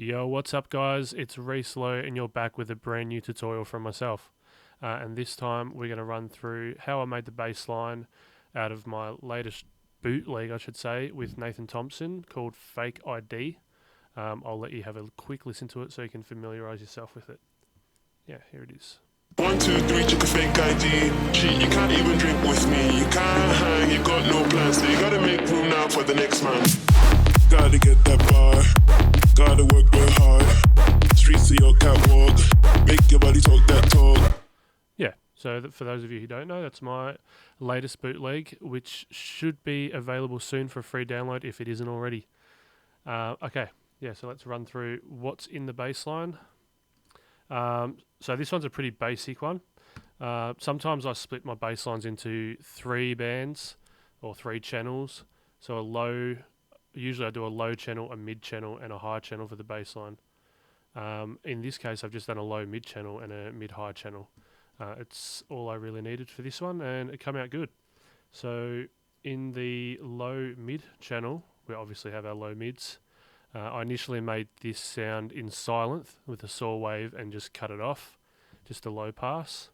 Yo, what's up guys? It's Reece Low and you're back with a brand new tutorial from myself. And this time we're going to run through how I made the bass line out of my latest bootleg, I should say, with Nathan Thompson called Fake ID. I'll let you have a quick listen to it so you can familiarise yourself with it. Yeah, here it is. 1, 2, 3, check a fake ID. Cheat, you can't even drink with me. You can't hang, you got no plans, so you gotta make room now for the next man. Gotta get that bar, gotta work real hard. Streets of your catwalk, make your body talk that talk. Yeah, so for those of you who don't know, that's my latest bootleg, which should be available soon for a free download if it isn't already. Okay, yeah, so let's run through what's in the bassline. So this one's a pretty basic one. Sometimes I split my bass lines into 3 bands or 3 channels. So usually I do a low channel, a mid channel, and a high channel for the bass line. In this case, I've just done a low mid channel and a mid high channel. It's all I really needed for this one, and it came out good. So in the low mid channel, we obviously have our low mids. I initially made this sound in silent with a saw wave and just cut it off, just a low pass.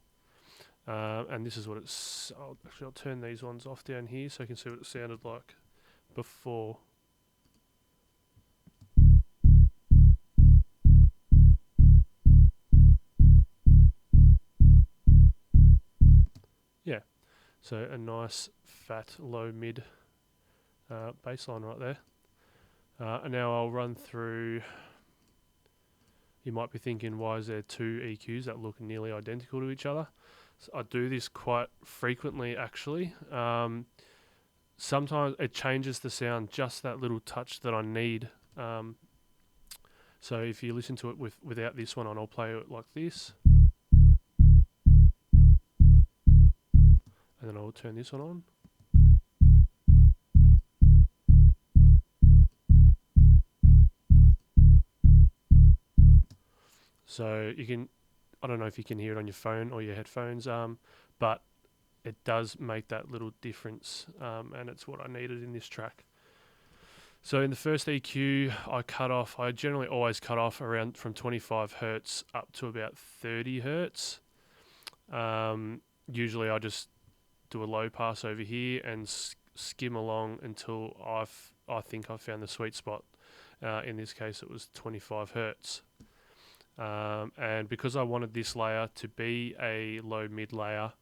And this is what it's. I'll turn these ones off down here so you can see what it sounded like before. Yeah, so a nice fat low mid bass line right there. And now I'll run through. You might be thinking, why is there 2 EQs that look nearly identical to each other? So I do this quite frequently, actually. Sometimes it changes the sound just that little touch that I need. So if you listen to it without this one on, I'll play it like this. And then I'll turn this one on. So you can, I don't know if you can hear it on your phone or your headphones, but it does make that little difference, and it's what I needed in this track. So in the first EQ, I generally always cut off around from 25 hertz up to about 30 hertz. Usually I just do a low pass over here and skim along until I think I've found the sweet spot. In this case, it was 25 hertz. And because I wanted this layer to be a low mid layer,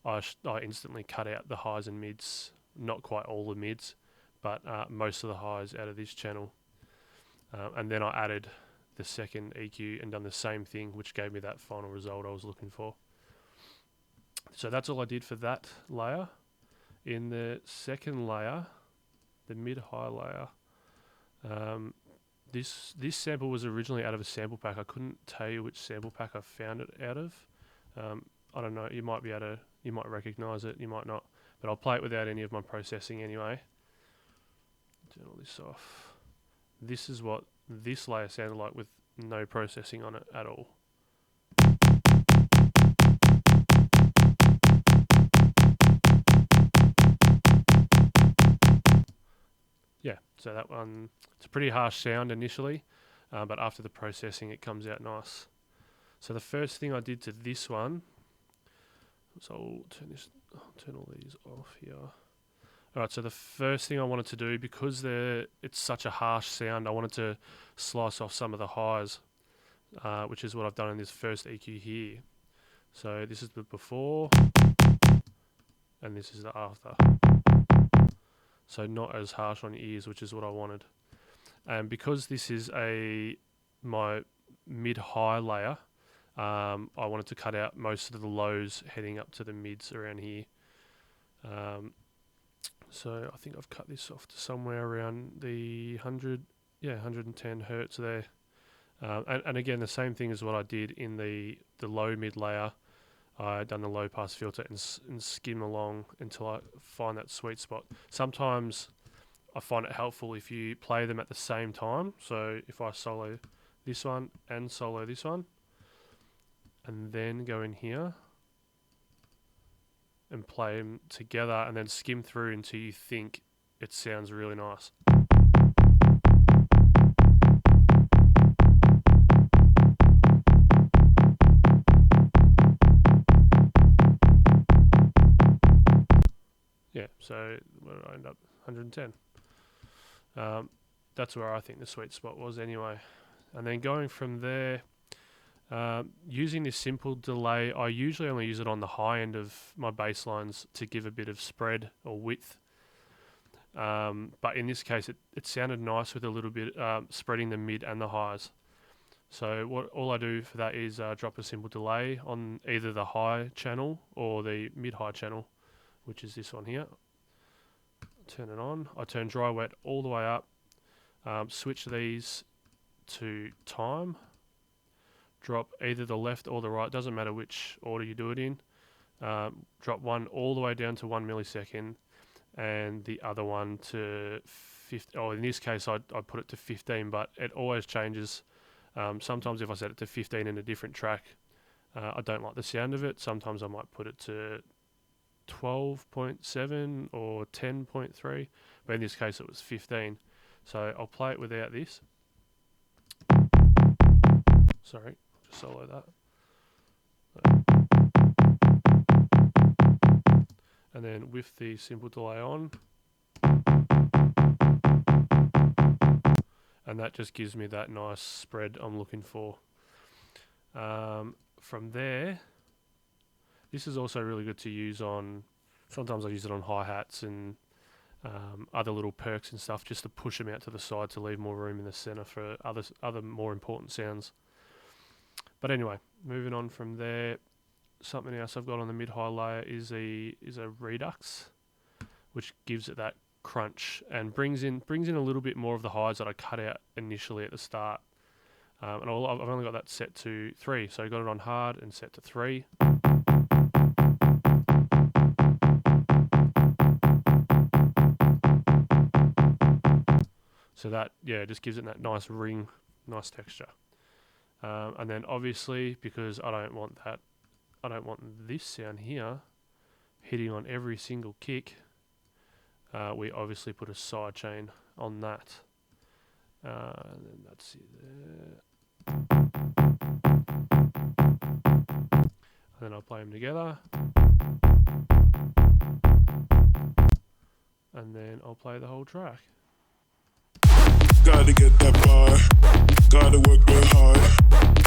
I instantly cut out the highs and mids, not quite all the mids, but most of the highs out of this channel. And then I added the second EQ and done the same thing, which gave me that final result I was looking for. So that's all I did for that layer. In the second layer, the mid-high layer, this sample was originally out of a sample pack. I couldn't tell you which sample pack I found it out of. I don't know. You might recognize it. You might not. But I'll play it without any of my processing anyway. Turn all this off. This is what this layer sounded like with no processing on it at all. Yeah, so that one, it's a pretty harsh sound initially, but after the processing it comes out nice. So the first thing I did to this one, so I'll turn all these off here. Alright, so the first thing I wanted to do, because it's such a harsh sound, I wanted to slice off some of the highs, which is what I've done in this first EQ here. So this is the before, and this is the after. So not as harsh on your ears, which is what I wanted. And because this is my mid-high layer, I wanted to cut out most of the lows heading up to the mids around here. So I think I've cut this off to somewhere around the 110 hertz there. And again, the same thing as what I did in the low mid layer. I done the low pass filter and skim along until I find that sweet spot. Sometimes I find it helpful if you play them at the same time. So if I solo this one and solo this one, and then go in here and play them together and then skim through until you think it sounds really nice. 110. That's where I think the sweet spot was anyway. And then going from there, using this simple delay, I usually only use it on the high end of my bass lines to give a bit of spread or width. But in this case, it sounded nice with a little bit spreading the mid and the highs. So all I do for that is drop a simple delay on either the high channel or the mid-high channel, which is this one here. Turn it on. I turn dry wet all the way up. Switch these to time. Drop either the left or the right. Doesn't matter which order you do it in. Drop one all the way down to 1 millisecond, and the other one to 50. Oh, in this case, I put it to 15, but it always changes. Sometimes if I set it to 15 in a different track, I don't like the sound of it. Sometimes I might put it to 12.7 or 10.3, but in this case it was 15. So I'll play it without this. Sorry, just solo that. And then with the simple delay on. And that just gives me that nice spread I'm looking for. From there, this is also really good to use on, sometimes I use it on hi-hats and other little perks and stuff, just to push them out to the side to leave more room in the center for other more important sounds. But anyway, moving on from there, something else I've got on the mid-high layer is a redux, which gives it that crunch and brings in a little bit more of the highs that I cut out initially at the start. And I've only got that set to 3, so I got it on hard and set to 3. So that, just gives it that nice ring, nice texture. And then obviously, because I don't want this sound here hitting on every single kick, we obviously put a side chain on that. And then that's it there. And then I'll play them together. And then I'll play the whole track. Gotta get that bar, gotta work real hard.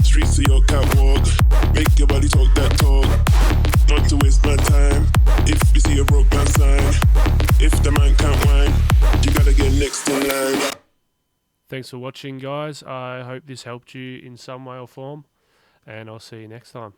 Streets to your catwalk, make your body talk that talk. Not to waste my time, if you see a broke man sign. If the man can't whine, you gotta get next in line. Thanks for watching, guys. I hope this helped you in some way or form, and I'll see you next time.